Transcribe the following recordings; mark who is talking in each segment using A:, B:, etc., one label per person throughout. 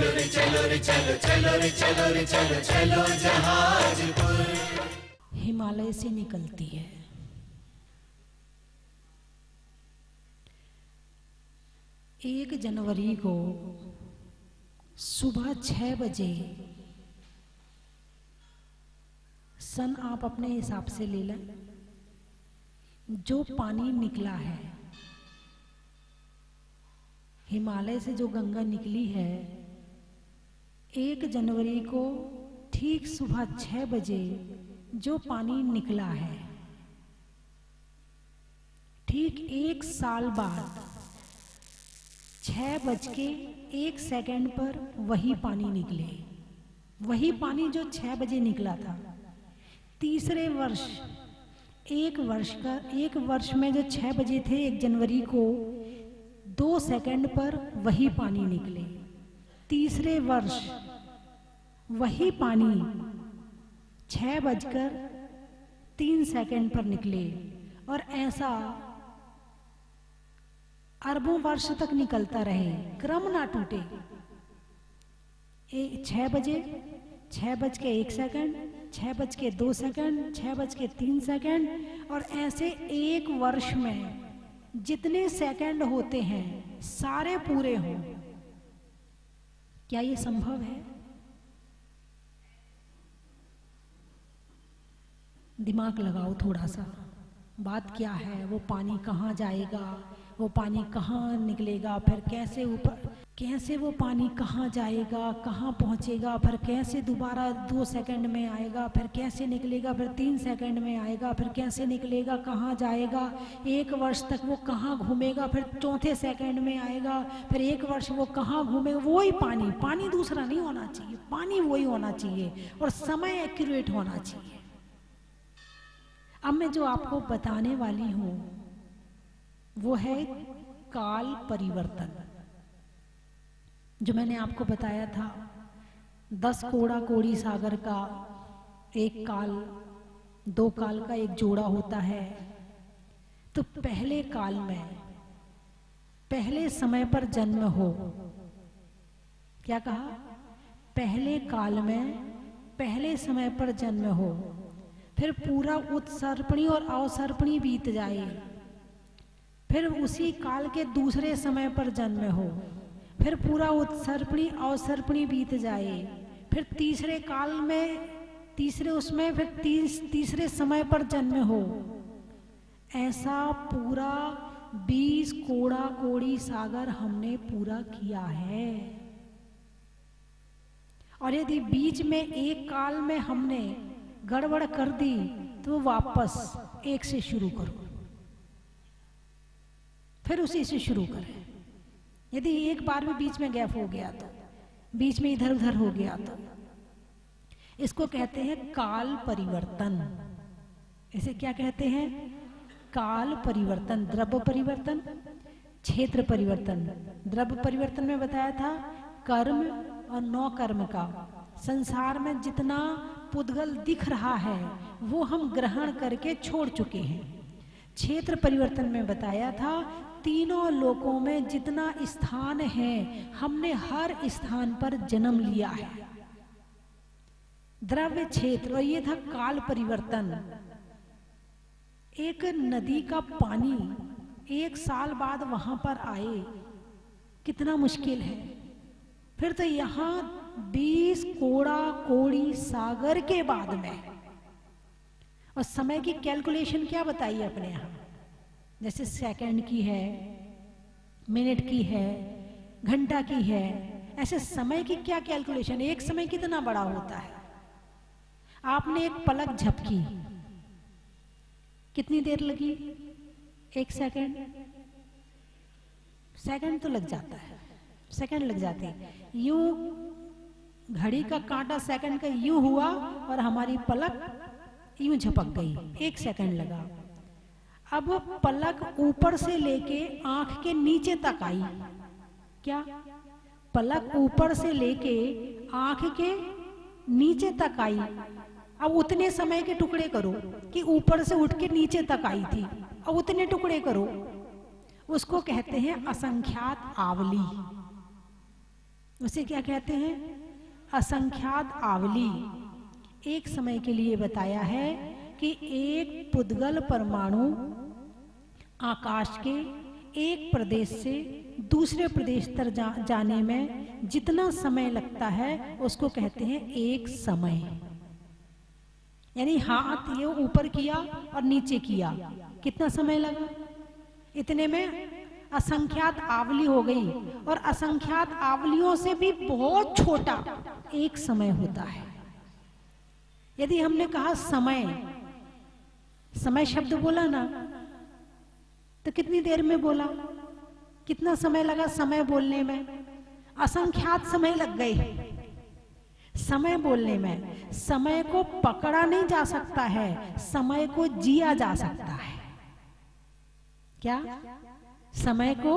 A: चलो रे चलो रे चलो, चलो रे चलो रे चलो, चलो जहाजपुर।
B: हिमालय से निकलती है। 1 जनवरी को सुबह 6 बजे, सन आप अपने हिसाब से ले लें, जो पानी निकला है हिमालय से, जो गंगा निकली है 1 जनवरी को ठीक सुबह 6 बजे जो पानी निकला है, ठीक 1 साल बाद 6:01 पर वही पानी निकले। वही पानी जो 6 बजे निकला था। तीसरे वर्ष, एक वर्ष में जो 6 बजे थे 1 जनवरी को, 2 सेकंड पर वही पानी निकले। तीसरे वर्ष वही पानी 6:03 पर निकले, और ऐसा अरबों वर्ष तक निकलता रहे, क्रम ना टूटे। 6 बजे, 6:01, 6:02, 6:03, और ऐसे 1 वर्ष में जितने सेकंड होते हैं सारे पूरे हों। क्या ये संभव है? दिमाग लगाओ थोड़ा सा। बात क्या है? वो पानी कहाँ जाएगा, वो पानी कहाँ निकलेगा, फिर कैसे वो पानी कहाँ जाएगा, कहाँ पहुँचेगा, फिर कैसे दोबारा 2 सेकंड में आएगा, फिर कैसे निकलेगा, फिर 3 सेकंड में आएगा, फिर कैसे निकलेगा, कहाँ जाएगा, 1 वर्ष तक वो कहाँ घूमेगा, फिर 4थे सेकंड में आएगा, फिर 1 वर्ष वो कहाँ घूमेगा। वही पानी दूसरा नहीं होना चाहिए, पानी वही होना चाहिए, और समय एक्यूरेट होना चाहिए। अब मैं जो आपको बताने वाली हूँ वो है काल परिवर्तन। जो मैंने आपको बताया था 10 कोड़ा कोड़ी सागर का एक काल, 2 काल का एक जोड़ा होता है। तो पहले काल में, पहले समय पर जन्म हो, क्या कहा? पहले काल में पहले समय पर जन्म हो, फिर पूरा उत्सर्पणी और अवसर्पणी बीत जाए, फिर उसी काल के दूसरे समय पर जन्म हो, फिर पूरा उत्सर्पणी अवसर्पणी बीत जाए, फिर तीसरे काल में, फिर तीसरे समय पर जन्म हो। ऐसा पूरा 20 कोड़ा कोड़ी सागर हमने पूरा किया है। और यदि बीच में एक काल में हमने गड़बड़ कर दी तो वापस 1 से शुरू करो, फिर उसी से शुरू करें। यदि एक बार भी बीच में गैप हो गया, तो बीच में इधर उधर हो गया, तो इसको कहते हैं काल परिवर्तन। इसे क्या कहते हैं? काल परिवर्तन। द्रव्य परिवर्तन, क्षेत्र परिवर्तन। द्रव्य परिवर्तन में बताया था कर्म और नौ कर्म का। संसार में जितना पुद्गल दिख रहा है वो हम ग्रहण करके छोड़ चुके हैं। क्षेत्र परिवर्तन में बताया था तीनों लोकों में जितना स्थान है हमने हर स्थान पर जन्म लिया है। द्रव्य क्षेत्र, और ये था काल परिवर्तन। एक नदी का पानी 1 साल बाद वहां पर आए, कितना मुश्किल है। फिर तो यहाँ 20 कोड़ा कोड़ी सागर के बाद में, और समय की कैलकुलेशन क्या बताइए अपने यहाँ, जैसे सेकंड की है, मिनट की है, घंटा की है, ऐसे समय की क्या कैलकुलेशन। एक समय कितना बड़ा होता है। आपने एक पलक झपकी, कितनी देर लगी? 1 सेकंड। सेकंड तो लग जाता है, सेकंड लग जाते हैं। यूं घड़ी का कांटा सेकंड का यूं हुआ और हमारी पलक यूं झपक गई, 1 सेकंड लगा। अब पलक ऊपर से लेके आंख के नीचे तक आई। क्या? पलक ऊपर से लेके आंख के नीचे तक आई। अब उतने समय के टुकड़े करो कि ऊपर से उठ के नीचे तक आई थी, अब उतने टुकड़े करो। उसको कहते हैं असंख्यात आवली। उसे क्या कहते हैं? असंख्यात आवली। एक समय के लिए बताया है कि एक पुद्गल परमाणु आकाश के एक प्रदेश से दूसरे प्रदेश तक जाने में जितना समय लगता है उसको कहते हैं एक समय। यानी हाथ ये ऊपर किया और नीचे किया, कितना समय लगा? इतने में असंख्यात आवली हो गई। और असंख्यात आवलियों से भी बहुत छोटा एक समय होता है। यदि हमने कहा समय, समय शब्द बोला ना, तो कितनी देर में बोला? कितना समय लगा समय बोलने में? असंख्यात समय लग गए समय बोलने में। समय को पकड़ा नहीं जा सकता है, समय को जिया जा सकता है। क्या? समय को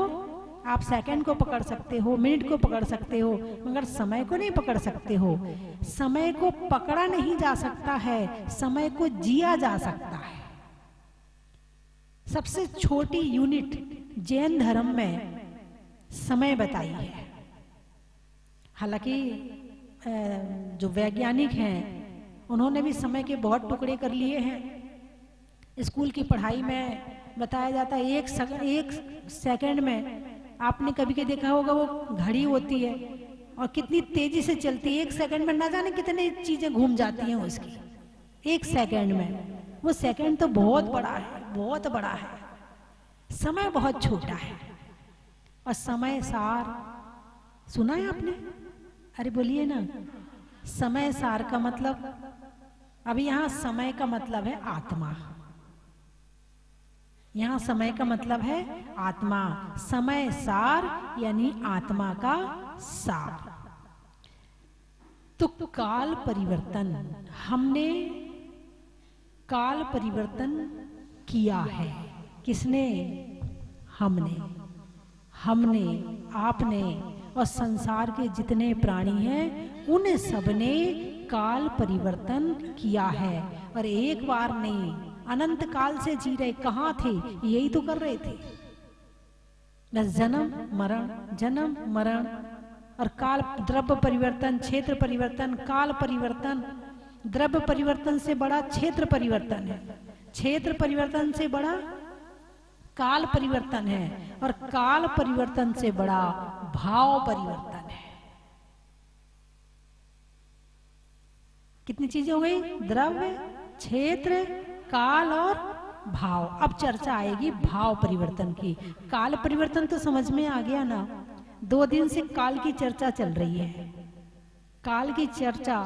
B: आप सेकंड को पकड़ सकते हो, मिनट को पकड़ सकते हो, मगर समय को नहीं पकड़ सकते हो। समय को पकड़ा नहीं जा सकता है, समय को जिया जा सकता है। सबसे छोटी यूनिट जैन धर्म में समय बताई है। हालांकि जो वैज्ञानिक हैं उन्होंने भी समय के बहुत टुकड़े कर लिए हैं। स्कूल की पढ़ाई में बताया जाता है एक सेकंड में, आपने कभी के देखा होगा वो घड़ी होती है और कितनी तेजी से चलती है। एक सेकंड में ना जाने कितनी चीजें घूम जाती हैं उसकी, एक सेकंड में। वो सेकंड तो बहुत बड़ा है, बहुत बड़ा है। समय बहुत छोटा है। और समय सार सुना है आपने? अरे बोलिए ना। समय सार का मतलब, अभी यहाँ समय का मतलब है आत्मा। यहाँ समय का मतलब है आत्मा। समय सार यानी आत्मा का सार। तो काल परिवर्तन, हमने काल परिवर्तन किया है। किसने? हमने, आपने और संसार के जितने प्राणी हैं उन सबने काल परिवर्तन किया है। और एक बार नहीं, अनंत काल से जी रहे। कहाँ थे? यही तो कर रहे थे, बस जन्म मरण और काल। द्रव्य परिवर्तन, क्षेत्र परिवर्तन, काल परिवर्तन। द्रव्य परिवर्तन से बड़ा क्षेत्र परिवर्तन है, क्षेत्र परिवर्तन से बड़ा काल परिवर्तन है, और काल परिवर्तन से बड़ा भाव परिवर्तन है। कितनी चीजें हो गई? द्रव्य, क्षेत्र, काल और भाव। अब चर्चा आएगी भाव परिवर्तन की। काल परिवर्तन तो समझ में आ गया ना। 2 दिन से काल की चर्चा चल रही है। काल की चर्चा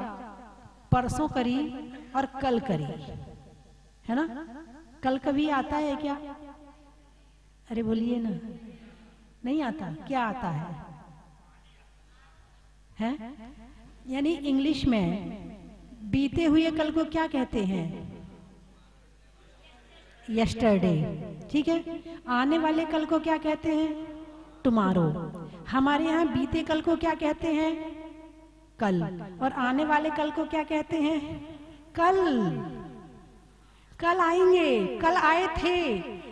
B: परसों करी और कल करी, है ना? कल कभी आता है क्या? अरे बोलिए ना। नहीं आता? क्या आता है? हैं? यानी इंग्लिश में बीते हुए कल को क्या कहते हैं? यस्टरडे। ठीक है। आने वाले कल को क्या कहते हैं? टुमारो। हमारे यहाँ बीते कल को क्या कहते हैं? कल। और आने वाले कल को क्या कहते हैं? कल। कल आएंगे, कल आए थे।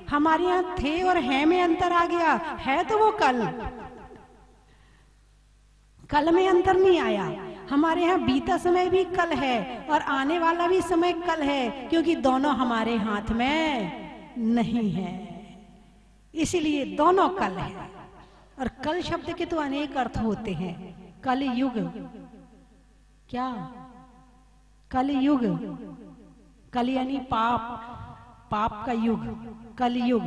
B: हमारे यहाँ थे और है में अंतर आ गया। है तो वो कल, कल में अंतर नहीं आया। हमारे यहाँ बीता समय भी कल है और आने वाला भी समय कल है, क्योंकि दोनों हमारे हाथ में नहीं है, इसलिए दोनों कल है। और कल शब्द के तो अनेक अर्थ होते हैं। कल युग, क्या? कल युग, कल यानी पाप, पाप का युग, कल युग,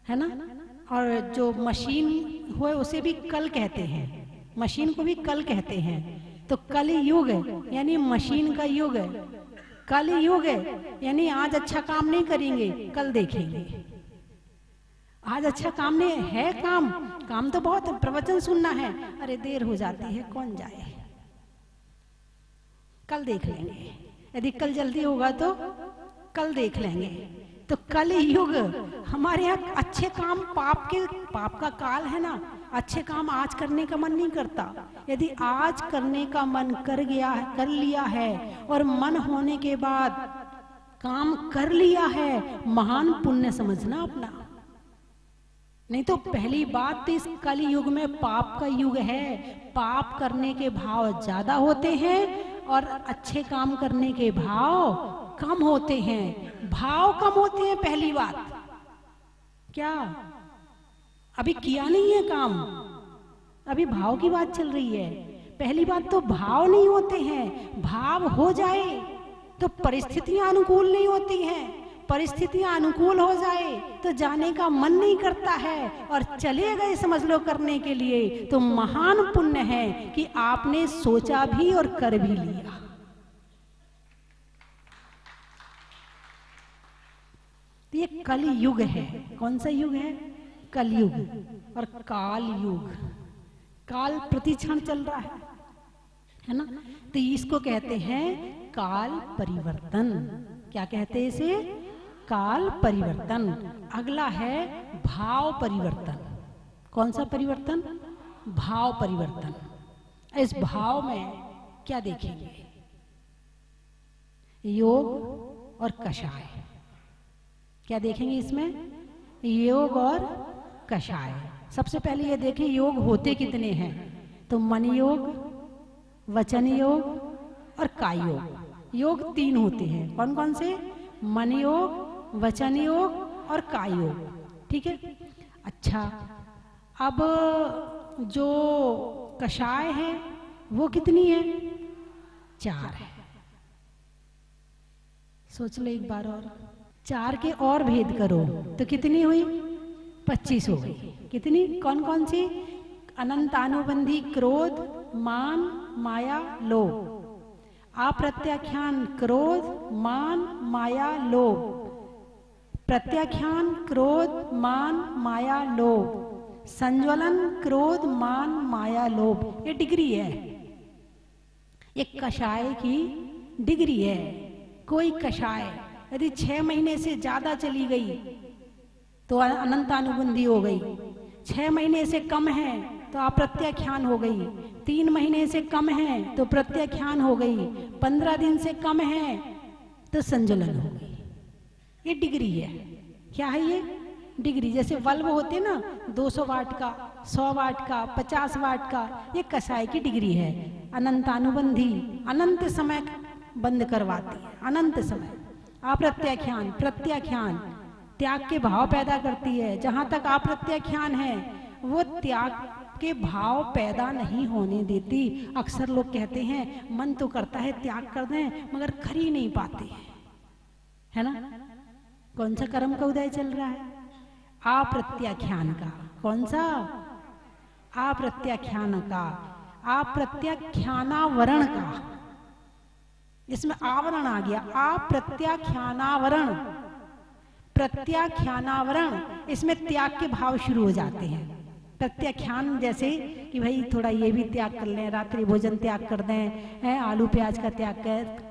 B: है ना? और जो मशीन हुए उसे भी कल कहते हैं, मशीन को भी कल कहते हैं। तो कल युग यानी मशीन का युग। कल युग यानी आज अच्छा काम नहीं करेंगे, कल देखेंगे। आज अच्छा काम नहीं है, काम तो बहुत, प्रवचन सुनना है, अरे देर हो जाती है, कौन जाए, कल देख लेंगे। यदि कल जल्दी होगा तो कल देख लेंगे। तो कल युग हमारे यहाँ अच्छे काम, पाप का काल है ना। अच्छे काम आज करने का मन नहीं करता। यदि आज करने का मन कर लिया है और मन होने के बाद काम कर लिया है, महान पुण्य समझना अपना। नहीं तो पहली बात तो इस कल युग में पाप का युग है, पाप करने के भाव ज्यादा होते हैं और अच्छे काम करने के भाव कम होते हैं। भाव कम होते हैं पहली बात। क्या अभी किया नहीं है काम, अभी भाव की बात चल रही है। पहली बात तो भाव नहीं होते हैं, भाव हो जाए तो परिस्थितियां अनुकूल नहीं होती हैं, परिस्थितियां अनुकूल हो जाए तो जाने का मन नहीं करता है, और चले गए समझ लो करने के लिए, तो महान पुण्य है कि आपने सोचा भी और कर भी लिया। तो ये कल युग है। कौन सा युग है? कलयुग और काल युग। काल प्रतिक्षण चल रहा है ना, तो इसको कहते हैं काल परिवर्तन। क्या कहते हैं इसे? काल परिवर्तन। अगला है भाव परिवर्तन। कौन सा परिवर्तन? भाव परिवर्तन। इस भाव में क्या देखेंगे? योग और कषाय। क्या देखेंगे इसमें? योग और कषाय। सबसे पहले ये देखें योग होते कितने हैं। तो मन योग, वचन योग और काय योग। योग 3 होते हैं। कौन कौन से? मन योग, वचन योग और काय योग। ठीक है। अच्छा, अब जो कषाय है वो कितनी है? 4 है। सोच लो एक बार और। 4 के और भेद करो तो कितनी हुई? 25 हो गई। कितनी? कौन कौन सी? अनंतानुबंधी क्रोध, मान, माया, लोभ। अप्रत्याख्यान क्रोध, मान, माया, लोभ। प्रत्याख्यान क्रोध, मान, माया, लोभ। संज्वलन क्रोध, मान, माया, लोभ। ये डिग्री है, ये कषाय की डिग्री है। कोई कषाय यदि 6 महीने से ज्यादा चली गई तो अनंतानुबंधी हो गई, 6 महीने से कम है तो अप्रत्याख्यान हो गई, 3 महीने से कम है तो प्रत्याख्यान हो गई, 15 दिन से कम है तो संज्वलन हो गई। ये डिग्री है। क्या है ये? डिग्री। जैसे बल्ब होते ना 200 वाट का, 100 वाट का, 50 वाट का, ये कषाय की डिग्री है। अनंतानुबंधी अनंत समय बंद करवाती है, अनंत समय। अप्रत्याख्यान प्रत्याख्यान त्याग के भाव पैदा करती है। जहां तक अप्रत्याख्यान है वो त्याग के भाव पैदा नहीं होने देती। अक्सर लोग कहते हैं मन तो करता है त्याग कर दें मगर कर ही नहीं पाते, है ना। कौन सा कर्म का उदय चल रहा है? अप्रत्याख्यान का। कौन सा? अप्रत्याख्यान का, अप्रत्याख्यानावरण का। इसमें आवरण आ गया। अप्रत्याख्यानावरण, प्रत्याख्यानावरण, इसमें त्याग के भाव शुरू हो जाते हैं। प्रत्याख्यान जैसे कि भाई थोड़ा ये भी त्याग कर लें, रात्रि भोजन त्याग कर दें, है आलू प्याज का त्याग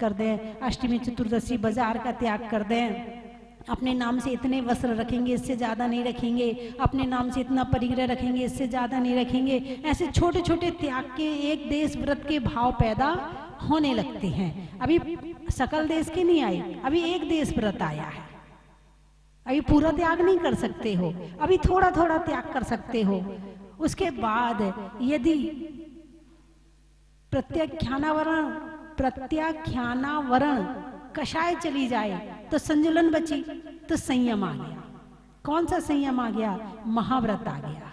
B: कर दें, अष्टमी चतुर्दशी बाजार का त्याग कर दें, अपने नाम से इतने वस्त्र रखेंगे इससे ज्यादा नहीं रखेंगे, अपने नाम से इतना परिग्रह रखेंगे इससे ज्यादा नहीं रखेंगे। ऐसे छोटे छोटे त्याग के एक देश व्रत के भाव पैदा होने लगते हैं। अभी सकल देश के नहीं आए, अभी एक देश व्रत आया है। अभी पूरा त्याग नहीं कर सकते हो, अभी थोड़ा थोड़ा त्याग कर सकते हो। उसके बाद यदि प्रत्याख्यानावरण कषाय चली जाए तो संजुलन बची, तो संयम आ गया। कौन सा संयम आ गया? महाव्रत आ गया,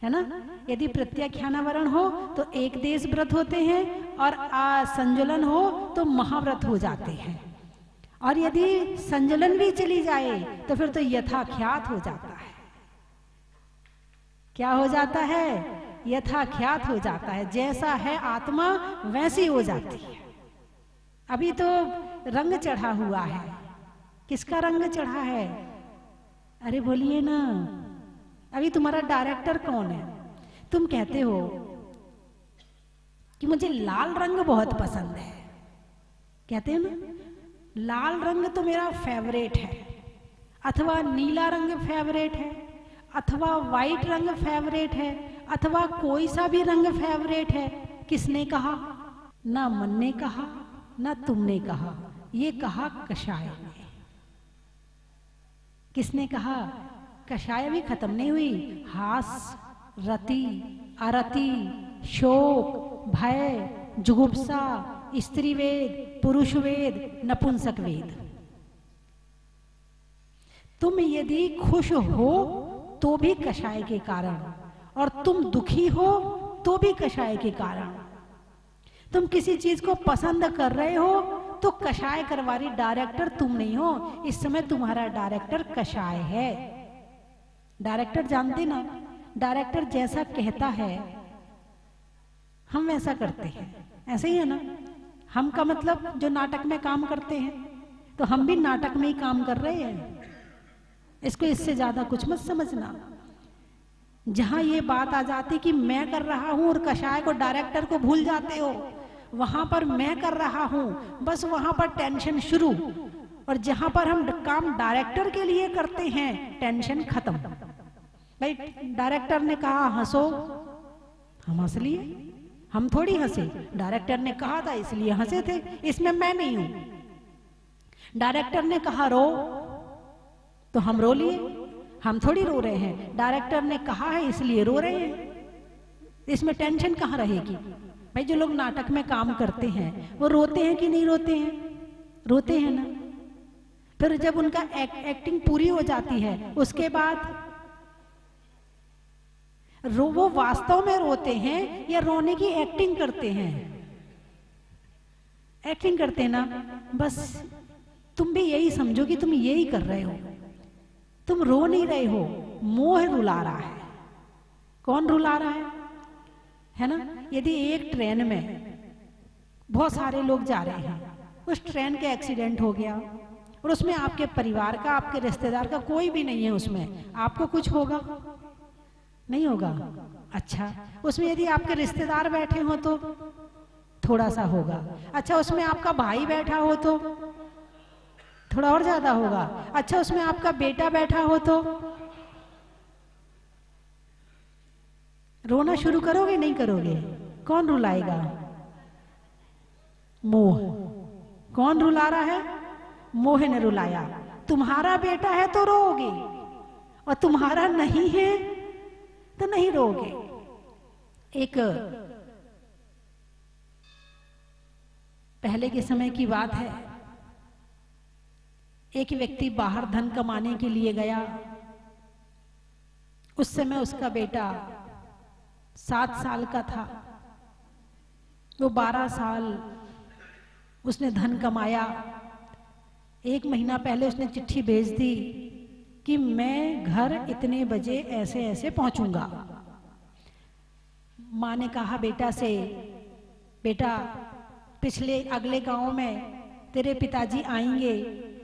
B: है ना। यदि प्रत्याख्यानावरण हो तो एक देश व्रत होते हैं और संजुलन हो तो महाव्रत हो जाते हैं। और यदि संजुलन भी चली जाए तो फिर तो यथाख्यात हो जाता है। क्या हो जाता है? यथाख्यात हो जाता है। जैसा है आत्मा वैसी हो जाती है। अभी तो रंग चढ़ा हुआ है। किसका रंग चढ़ा है? अरे बोलिए ना। अभी तुम्हारा डायरेक्टर कौन है? तुम कहते हो कि मुझे लाल रंग बहुत पसंद है, कहते हैं ना, लाल रंग तो मेरा फेवरेट है, अथवा नीला रंग फेवरेट है, अथवा वाइट रंग फेवरेट है, अथवा कोई सा भी रंग फेवरेट है। किसने कहा? ना मन ने कहा ना तुमने कहा, ये कहा कषाय ने। किसने कहा? कषाय भी खत्म नहीं हुई। हास, रति, अरति, शोक, भय, जुगुप्सा, स्त्री वेद, पुरुष वेद, नपुंसक वेद। तुम यदि खुश हो तो भी कषाय के कारण, और तुम दुखी हो तो भी कषाय के कारण। तुम किसी चीज को पसंद कर रहे हो तो कषाय करवारी डायरेक्टर तुम नहीं हो, इस समय तुम्हारा डायरेक्टर कषाय है। डायरेक्टर जानते ना, डायरेक्टर जैसा कहता है हम वैसा करते हैं, ऐसे ही है ना। हम का मतलब जो नाटक में काम करते हैं, तो हम भी नाटक में ही काम कर रहे हैं। इसको इससे ज्यादा कुछ मत समझना। जहां ये बात आ जाती कि मैं कर रहा हूं और कषाय को डायरेक्टर को भूल जाते हो, वहां पर मैं कर रहा हूं, बस वहां पर टेंशन शुरू। और जहां पर हम काम डायरेक्टर के लिए करते हैं, टेंशन खत्म। भाई डायरेक्टर ने कहा हंसो, हम हंस लिए। हम थोड़ी हंसे, डायरेक्टर ने कहा था इसलिए हंसे थे, इसमें मैं नहीं हूं। डायरेक्टर ने कहा रो तो हम रो लिए, हम थोड़ी रो रहे हैं। डायरेक्टर ने कहा है इसलिए रो रहे हैं, इसमें टेंशन कहाँ रहेगी। भाई जो लोग नाटक में काम करते हैं वो रोते हैं कि नहीं रोते हैं? रोते हैं ना। फिर जब उनका एक्टिंग पूरी हो जाती है उसके बाद वो वास्तव में रोते हैं या रोने की एक्टिंग करते हैं? एक्टिंग करते हैं ना। बस तुम भी यही समझो कि तुम यही कर रहे हो, तुम रो नहीं रहे हो, मोह रुला रहा है। कौन रुला रहा है ना। यदि एक ट्रेन में बहुत सारे लोग जा रहे हैं, उस ट्रेन के एक्सीडेंट हो गया और उसमें आपके परिवार का, आपके रिश्तेदार का कोई भी नहीं है, उसमें आपको कुछ होगा? नहीं होगा। अच्छा, उसमें यदि आपके रिश्तेदार बैठे हो तो थोड़ा सा होगा। अच्छा, उसमें आपका भाई बैठा हो तो थोड़ा और ज्यादा होगा। अच्छा, उसमें आपका बेटा बैठा हो तो रोना शुरू करोगे नहीं करोगे? कौन रुलाएगा? मोह। कौन रुला रहा है? मोह ने रुलाया। तुम्हारा बेटा है तो रोओगे, और तुम्हारा नहीं है तो नहीं रोओगे। एक पहले के समय की बात है, एक व्यक्ति बाहर धन कमाने के लिए गया। उस समय उसका बेटा 7 साल का था। वो 12 साल उसने धन कमाया। 1 महीना पहले उसने चिट्ठी भेज दी कि मैं घर इतने बजे ऐसे ऐसे पहुंचूंगा। माँ ने कहा बेटा से, बेटा पिछले अगले गांव में तेरे पिताजी आएंगे,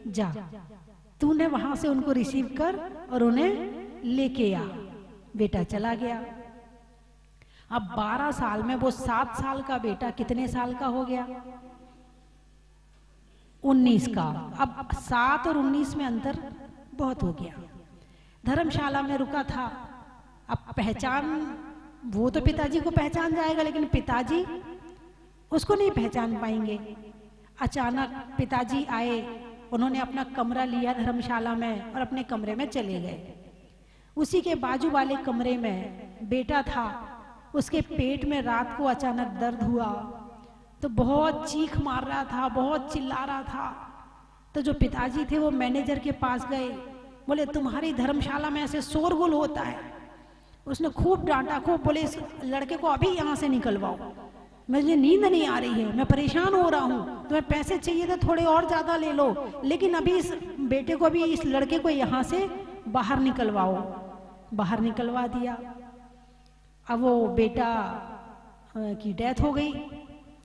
B: जा तूने वहां से उनको रिसीव कर और उन्हें लेके आ। बेटा चला गया। अब 12 साल में वो 7 साल का बेटा कितने साल का हो गया? 19 का। अब 7 और 19 में अंतर बहुत हो गया। धर्मशाला में रुका था। अब पहचान, वो तो पिताजी को पहचान जाएगा, लेकिन पिताजी उसको नहीं पहचान पाएंगे। अचानक पिताजी आए, उन्होंने अपना कमरा लिया धर्मशाला में और अपने कमरे में चले गए। उसी के बाजू वाले कमरे में बेटा था। उसके पेट में रात को अचानक दर्द हुआ तो बहुत चीख मार रहा था, बहुत चिल्ला रहा था। तो जो पिताजी थे वो मैनेजर के पास गए, बोले तुम्हारी धर्मशाला में ऐसे शोरगुल होता है। उसने खूब डांटा, खूब बोले इस लड़के को अभी यहाँ से निकलवाओ, मुझे नींद नहीं आ रही है, मैं परेशान हो रहा हूँ, तुम्हें पैसे चाहिए तो थोड़े और ज्यादा ले लो, लेकिन अभी इस बेटे को, अभी इस लड़के को यहाँ से बाहर निकलवाओ। बाहर निकलवा दिया। अब वो बेटा की डेथ हो गई,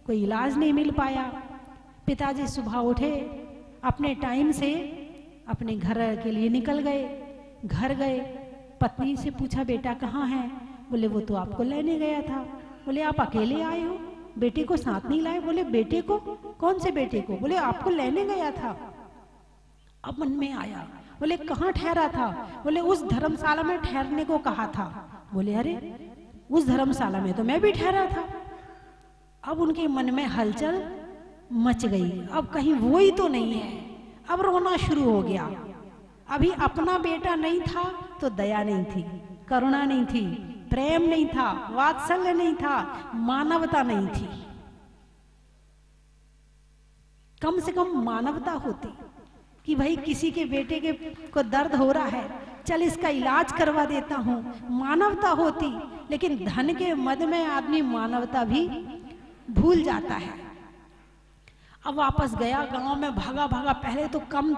B: कोई इलाज नहीं मिल पाया। पिताजी सुबह उठे, अपने टाइम से अपने घर के लिए निकल गए। घर गए, पत्नी से पूछा बेटा कहाँ है? बोले वो तो आपको लेने गया था। बोले आप अकेले आए हो, बेटे को साथ नहीं लाए? बोले बेटे को? कौन से बेटे को? बोले आपको लेने गया था। अब मन में आया, बोले कहाँ ठहरा था? बोले उस धर्मशाला में ठहरने को कहा था। बोले अरे उस धर्मशाला में तो मैं भी ठहरा था। अब उनके मन में हलचल मच गई, अब कहीं वो ही तो नहीं है। अब रोना शुरू हो गया। अभी अपना बेटा नहीं था तो दया नहीं थी, करुणा नहीं थी, प्रेम नहीं था, वात्सल्य नहीं था, मानवता नहीं थी। कम से कम मानवता होती कि भाई किसी के बेटे के को दर्द हो रहा है, चल इसका इलाज करवा देता हूं, मानवता होती। लेकिन धन के मद में आदमी मानवता भी भूल जाता है। अब वापस गया गांव में, भागा भागा, पहले तो कम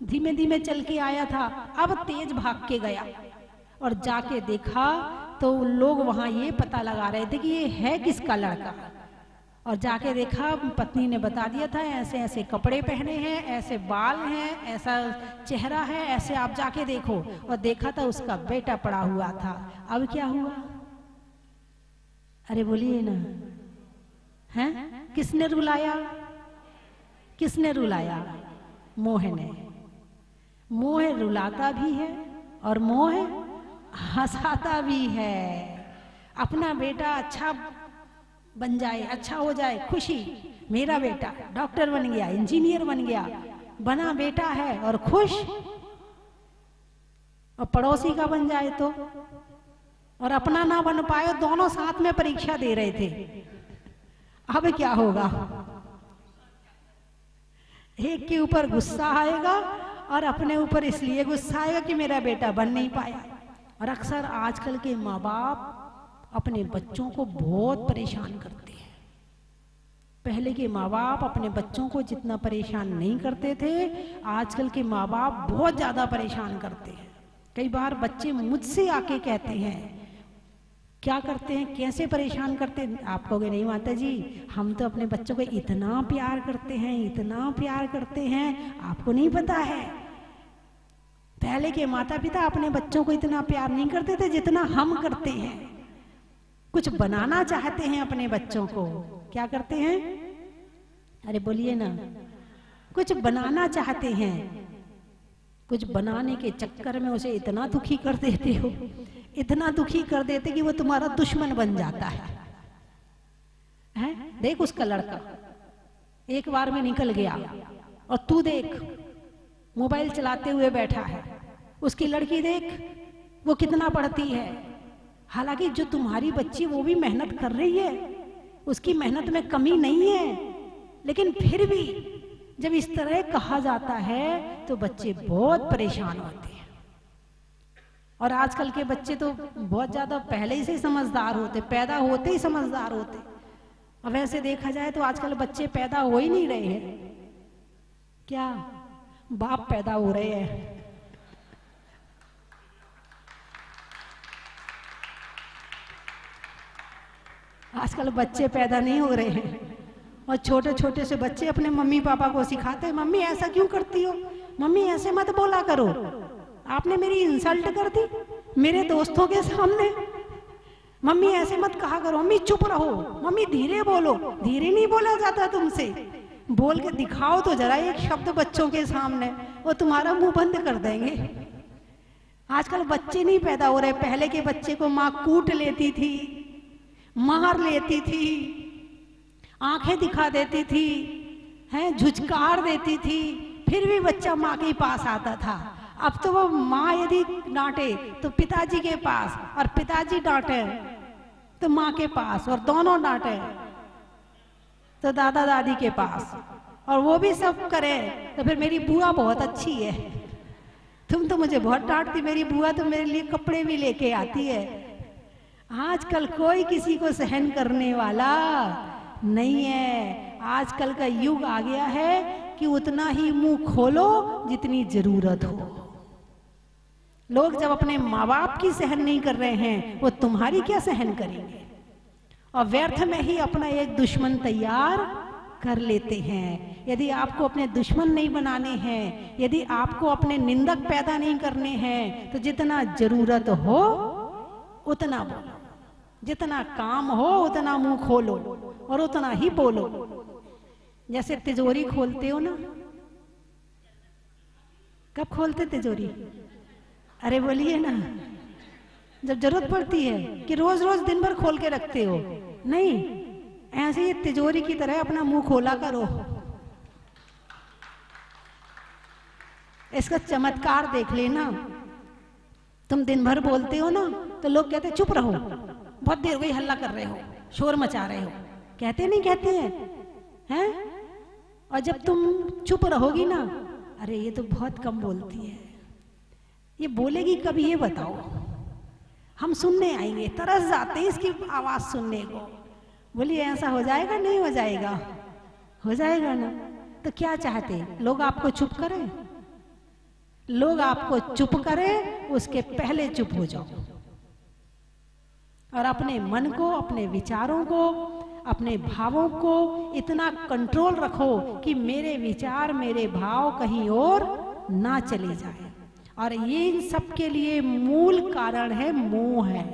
B: धीमे धीमे चल के आया था, अब तेज भाग के गया और जाके देखा तो लोग वहां ये पता लगा रहे थे कि ये है किसका लड़का। और जाके देखा, पत्नी ने बता दिया था ऐसे ऐसे कपड़े पहने हैं, ऐसे बाल हैं, ऐसा चेहरा है, ऐसे आप जाके देखो। और देखा था उसका बेटा पड़ा हुआ था। अब क्या हुआ? अरे बोलिए ना, हैं? किसने रुलाया? किसने रुलाया? मोह ने। मोह रुलाता भी है और मोह हंसाता भी है। अपना बेटा अच्छा बन जाए, अच्छा हो जाए, खुशी, मेरा बेटा डॉक्टर बन गया, इंजीनियर बन गया, बना बेटा है और खुश। और पड़ोसी का बन जाए तो, और अपना ना बन पाए, दोनों साथ में परीक्षा दे रहे थे। अब क्या होगा? एक के ऊपर गुस्सा आएगा और अपने ऊपर इसलिए गुस्सा आएगा कि मेरा बेटा बन नहीं पाया। और अक्सर आजकल के माँ बाप अपने बच्चों को बहुत परेशान करते हैं। पहले के माँ बाप अपने बच्चों को जितना परेशान नहीं करते थे, आजकल के माँ बाप बहुत ज्यादा परेशान करते हैं। कई बार बच्चे मुझसे आके कहते हैं, क्या करते हैं, कैसे परेशान करते हैं? आप कहोगे नहीं माता जी, हम तो अपने बच्चों को इतना प्यार करते हैं, इतना प्यार करते हैं, आपको नहीं पता है। पहले के माता पिता अपने बच्चों को इतना प्यार नहीं करते थे जितना हम करते हैं। कुछ बनाना चाहते हैं अपने बच्चों को, क्या करते हैं? अरे बोलिए ना, कुछ बनाना चाहते हैं, कुछ बनाने के चक्कर में उसे इतना दुखी कर देते हो, इतना दुखी कर देते कि वो तुम्हारा दुश्मन बन जाता है। देख उसका लड़का एक बार में निकल गया, और तू देख मोबाइल चलाते हुए बैठा है। उसकी लड़की देख वो कितना पढ़ती है, हालांकि जो तुम्हारी बच्ची वो भी मेहनत कर रही है, उसकी मेहनत में कमी नहीं है, लेकिन फिर भी जब इस तरह कहा जाता है तो बच्चे बहुत परेशान होते हैं। और आजकल के बच्चे तो बहुत ज्यादा पहले ही से समझदार होते, पैदा होते ही समझदार होते। और वैसे देखा जाए तो आजकल बच्चे पैदा हो ही नहीं रहे हैं, क्या बाप पैदा हो रहे हैं। आजकल बच्चे पैदा नहीं हो रहे हैं, और छोटे छोटे से बच्चे अपने मम्मी पापा को सिखाते हैं, मम्मी ऐसा क्यों करती हो, मम्मी ऐसे मत बोला करो, आपने मेरी इंसल्ट कर दी मेरे दोस्तों के सामने, मम्मी ऐसे मत कहा करो, मम्मी चुप रहो, मम्मी धीरे बोलो। धीरे नहीं बोला जाता तुमसे, बोल के दिखाओ तो जरा एक शब्द बच्चों के सामने, वो तुम्हारा मुंह बंद कर देंगे। आजकल बच्चे नहीं पैदा हो रहे। पहले के बच्चे को माँ कूट लेती थी, मार लेती थी, आंखें दिखा देती थी, हैं झुझकार देती थी, फिर भी बच्चा माँ के पास आता था। अब तो वो माँ यदि डांटे तो पिताजी के पास, और पिताजी डांटे तो माँ के पास, और दोनों डांटे तो दादा दादी के पास, और वो भी सब करे तो फिर मेरी बुआ बहुत अच्छी है, तुम तो मुझे बहुत डांटती, मेरी बुआ तो मेरे लिए कपड़े भी लेके आती है। आजकल कोई किसी को सहन करने वाला नहीं है। आजकल का युग आ गया है कि उतना ही मुंह खोलो जितनी जरूरत हो। लोग जब अपने माँ बाप की सहन नहीं कर रहे हैं, वो तुम्हारी क्या सहन करेंगे? और व्यर्थ में ही अपना एक दुश्मन तैयार कर लेते हैं। यदि आपको अपने दुश्मन नहीं बनाने हैं, यदि आपको अपने निंदक पैदा नहीं करने हैं, तो जितना जरूरत हो उतना बोलो, जितना काम हो उतना मुंह खोलो और उतना ही बोलो। जैसे तिजोरी खोलते हो ना, कब खोलते तिजोरी? अरे बोलिए ना, जब जरूरत पड़ती है, कि रोज रोज दिन भर खोल के रखते हो? नहीं, ऐसे ही तिजोरी की तरह अपना मुंह खोला करो। इसका चमत्कार देख लेना। तुम दिन भर बोलते हो ना तो लोग कहते चुप रहो, बहुत देर हुई हल्ला कर रहे हो, शोर मचा रहे हो, कहते नहीं कहते हैं? और जब तुम चुप रहोगी ना, अरे ये तो बहुत कम बोलती है, ये बोलेगी कब ये बताओ। हम सुनने आएंगे, तरस जाते हैं इसकी आवाज सुनने को। बोलिए ऐसा हो जाएगा? नहीं हो जाएगा? हो जाएगा ना। तो क्या चाहते लोग? आपको चुप करें? लोग आपको चुप करें उसके पहले चुप हो जाओ और अपने मन को, अपने विचारों को, अपने भावों को इतना कंट्रोल रखो कि मेरे विचार, मेरे भाव कहीं और ना चले जाए। और ये इन सब के लिए मूल कारण है मोह है।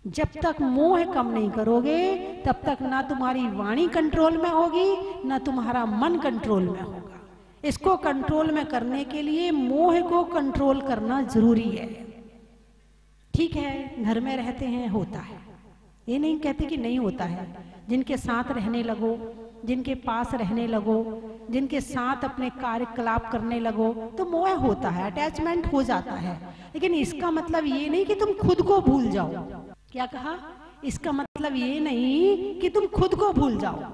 B: जब तक मोह कम नहीं करोगे तब तक ना तुम्हारी वाणी कंट्रोल में होगी, ना तुम्हारा मन कंट्रोल में होगा। इसको कंट्रोल में करने के लिए मोह को कंट्रोल करना जरूरी है। ठीक है, घर में रहते हैं, होता है, ये नहीं कहते कि नहीं होता है। जिनके साथ रहने लगो, जिनके पास रहने लगो, जिनके साथ अपने कार्यकलाप करने लगो तो मोह होता है, अटैचमेंट हो जाता है। लेकिन इसका मतलब ये नहीं कि तुम खुद को भूल जाओ। क्या कहा? इसका मतलब ये नहीं कि तुम खुद को भूल जाओ।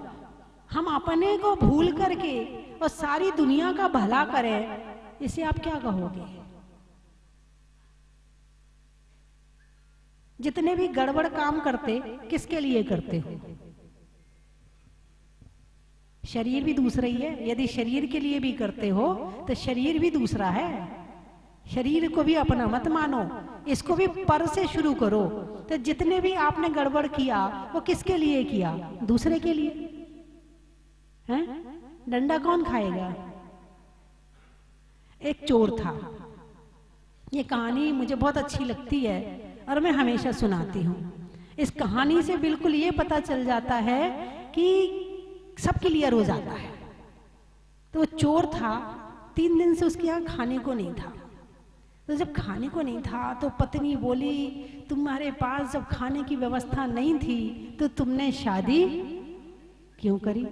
B: हम अपने को भूल करके और सारी दुनिया का भला करें, इसे आप क्या कहोगे? जितने भी गड़बड़ काम करते, किसके लिए करते हो? शरीर भी दूसरा ही है। यदि शरीर के लिए भी करते हो तो शरीर भी दूसरा है। शरीर को भी अपना मत मानो, इसको भी पर से शुरू करो। तो जितने भी आपने गड़बड़ किया वो किसके लिए किया? दूसरे के लिए हैं? डंडा कौन खाएगा? एक चोर था, ये कहानी मुझे बहुत अच्छी लगती है और मैं हमेशा सुनाती हूँ। इस कहानी से बिल्कुल ये पता चल जाता है कि सब क्लियर हो जाता है। तो वो चोर था, 3 दिन से उसके यहाँ खाने को नहीं था। तो जब खाने को नहीं था तो पत्नी बोली, तुम्हारे पास जब खाने की व्यवस्था नहीं थी तो तुमने शादी क्यों करी?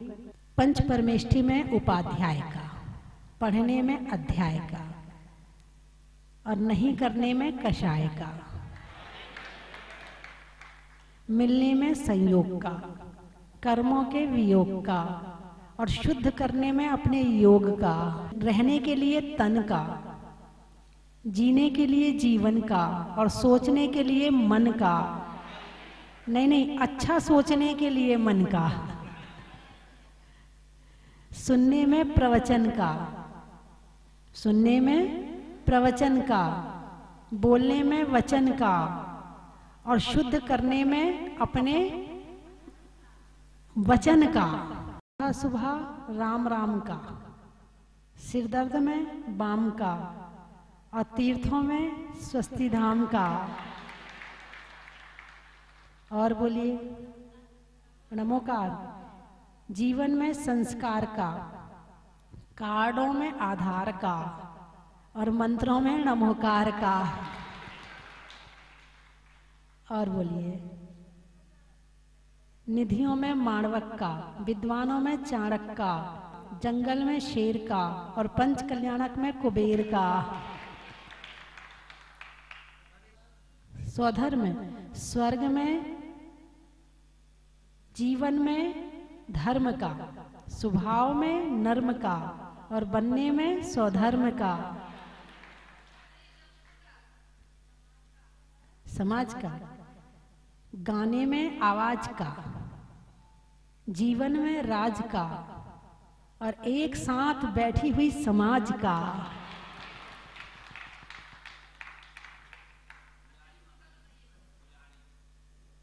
B: पंच परमेष्ठी में उपाध्याय का, पढ़ने में अध्याय का और नहीं करने में कषाय का, मिलने में संयोग का, कर्मों के वियोग का और शुद्ध करने में अपने योग का, रहने के लिए तन का, जीने के लिए जीवन का और सोचने के लिए मन का। नहीं, अच्छा सोचने के लिए मन का, सुनने में प्रवचन का, सुनने में प्रवचन का, बोलने में वचन का और शुद्ध करने में अपने वचन का। सुबह राम राम का, सिरदर्द में बाम का और तीर्थों में स्वस्ति धाम का। और बोलिए नमोकार। जीवन में संस्कार का, कार्डों में आधार का और मंत्रों में नमोकार का। और बोलिए निधियों में माणवक का, विद्वानों में चाणक का, जंगल में शेर का और पंच कल्याणक में कुबेर का। स्वधर्म में, स्वर्ग में, जीवन में धर्म का, स्वभाव में नर्म का और बनने में स्वधर्म का। समाज का, गाने में आवाज का, जीवन में राज का और एक साथ बैठी हुई समाज का।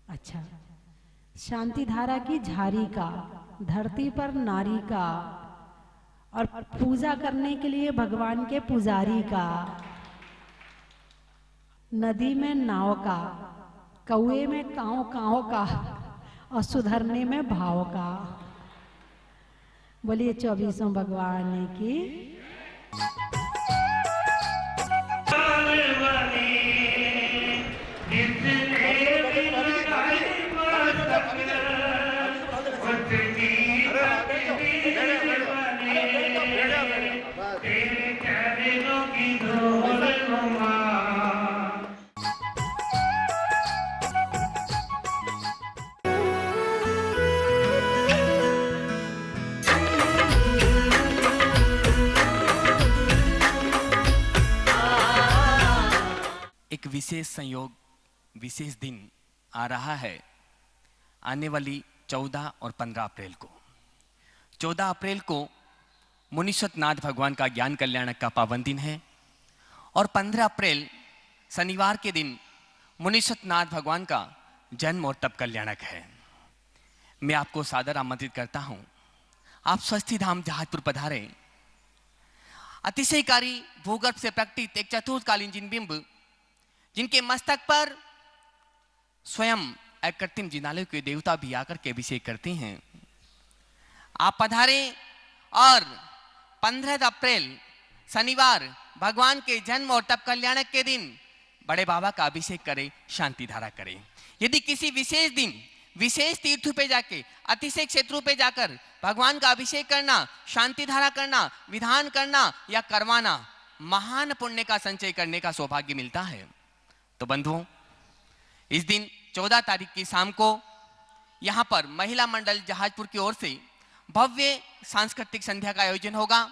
B: अच्छा, शांति धारा की झारी का, धरती पर नारी का और पूजा करने के लिए भगवान के पुजारी का। नदी में नाव का, कौए में कांव कांव का और सुधरने में भाव का। बोलिए 24 भगवान की।
A: तेरे
C: विशेष संयोग, विशेष दिन आ रहा है आने वाली 14 और 15 अप्रैल को। 14 अप्रैल को मुनीश्वत नाथ भगवान का ज्ञान कल्याणक का पावन दिन है और 15 अप्रैल शनिवार के दिन मुनीश्वत नाथ भगवान का जन्म और तप कल्याणक है। मैं आपको सादर आमंत्रित करता हूं, आप स्वस्थी धाम जहाजपुर पधारें। अतिशयकारी भूगर्भ से प्रकटित एक चतुर्थकालीन जिनबिंब, जिनके मस्तक पर स्वयं एक कृत्रिम जिनालय के देवता भी आकर के अभिषेक करते हैं, आप पधारें और 15 अप्रैल शनिवार भगवान के जन्म और तप कल्याणक के दिन बड़े बाबा का अभिषेक करें, शांति धारा करें। यदि किसी विशेष दिन विशेष तीर्थ पे जाके, अतिशय क्षेत्रों पे जाकर भगवान का अभिषेक करना, शांति धारा करना, विधान करना या करवाना महान पुण्य का संचय करने का सौभाग्य मिलता है। तो बंधुओं, इस दिन 14 तारीख की शाम को यहाँ पर महिला मंडल जहाजपुर की ओर से भव्य सांस्कृतिक संध्या का आयोजन होगा।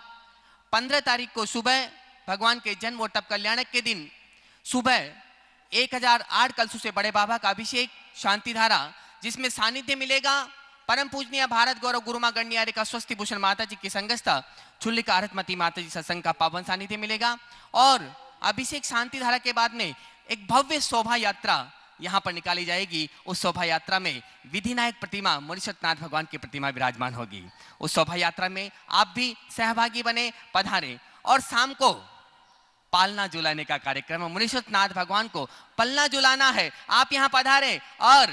C: 15 तारीख को सुबह भगवान के जन्म और तप कल्याणक के दिन सुबह 1008 कलशों से बड़े बाबा का अभिषेक, शांति धारा, जिसमें सानिध्य मिलेगा परम पूजनीय भारत गौरव गुरु मां गण्य का स्वस्ति भूषण माता जी की संगस्था चुल्लिका आरतमती माता जी सत्संग का पावन सानिध्य मिलेगा। और अभिषेक शांति धारा के बाद में एक भव्य शोभा यात्रा यहाँ पर निकाली जाएगी। उस शोभा यात्रा में विधिनायक प्रतिमा मुनीश्वत नाथ भगवान की प्रतिमा विराजमान होगी। उस शोभा यात्रा में आप भी सहभागी बने, पधारें। और शाम को पालना झुलाने का कार्यक्रम है। मुनीश्वत नाथ भगवान को पलना झुलाना है। आप यहाँ पधारें और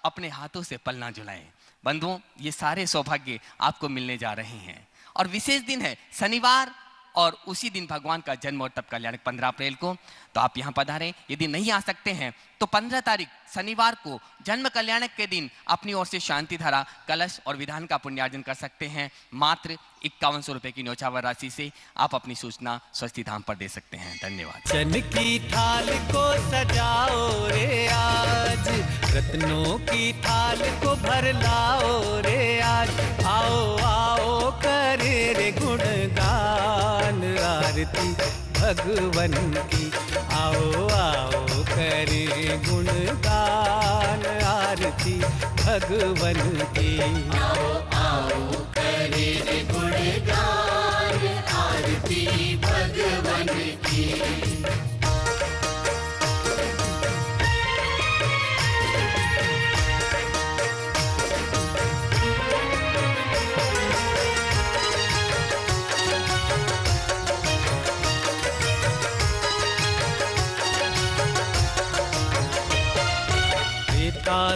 C: अपने हाथों से पलना झुलाएं। बंधुओं, ये सारे सौभाग्य आपको मिलने जा रहे हैं और विशेष दिन है शनिवार और उसी दिन भगवान का जन्म और तप कल्याणक 15 अप्रैल को। तो आप यहाँ पधारें। यदि नहीं आ सकते हैं तो 15 तारीख शनिवार को जन्म कल्याणक के दिन अपनी ओर से शांति धारा, कलश और विधान का पुण्यार्जन कर सकते हैं। मात्र 5100 रुपए की न्यौछावर राशि से आप अपनी सूचना स्वस्ति धाम पर दे सकते हैं। धन्यवाद।
A: चन की थाल को सजाओ रे आज, रत्नों की थाल को भर लाओ रे आज। आओ आओ करे रे गुणगान आरती भगवन की। आओ आओ करे गुणगान आरती भगवन की।
D: आओ आओ करे रे गुणगान आरती भगवन की।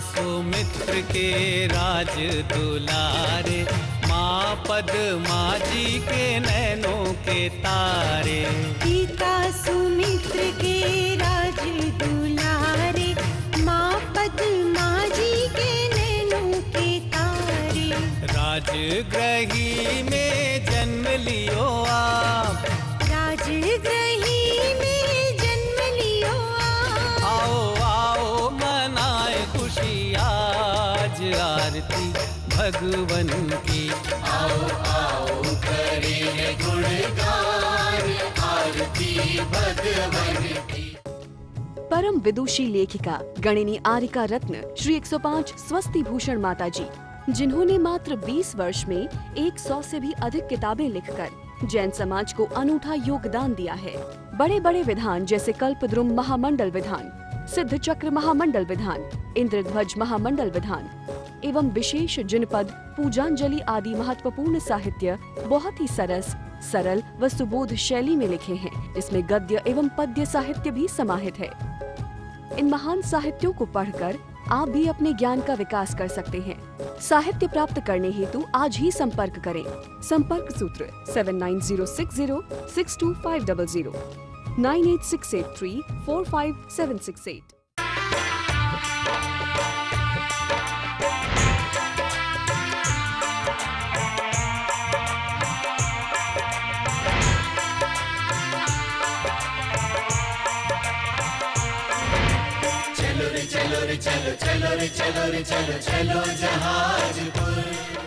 A: सुमित्र के राज दुलारे, माँ पद्मा जी के नैनों के तारे।
E: पिता सुमित्र के राज दुलारे, माँ पद्मा जी के नैनों के तारे।
A: राजगृही में जन्म लियो आप,
E: राजगृही में जन्म लियो आप।
A: आओ आओ मनाए खुशी आज आरती भगवन की।
D: आओ आओ करे गुणगान आरती भगवन की।
F: परम विदुषी लेखिका गणिनी आरिका रत्न श्री 105 स्वस्ति भूषण माता जी, जिन्होंने मात्र 20 वर्ष में 100 से भी अधिक किताबें लिखकर जैन समाज को अनूठा योगदान दिया है। बड़े बड़े विधान जैसे कल्पद्रुम महामंडल विधान, सिद्ध चक्र महामंडल विधान, इंद्रध्वज महामंडल विधान एवं विशेष जिनपद, पूजांजलि आदि महत्वपूर्ण साहित्य बहुत ही सरस, सरल व सुबोध शैली में लिखे हैं, जिसमें गद्य एवं पद्य साहित्य भी समाहित है। इन महान साहित्यों को पढ़कर आप भी अपने ज्ञान का विकास कर सकते हैं। साहित्य प्राप्त करने हेतु आज ही संपर्क करें। संपर्क सूत्र 7906062500 9868345768।
D: चलो रे चलो रे चलो, चलो रे चलो रे चलो, चलो जहाजपुर।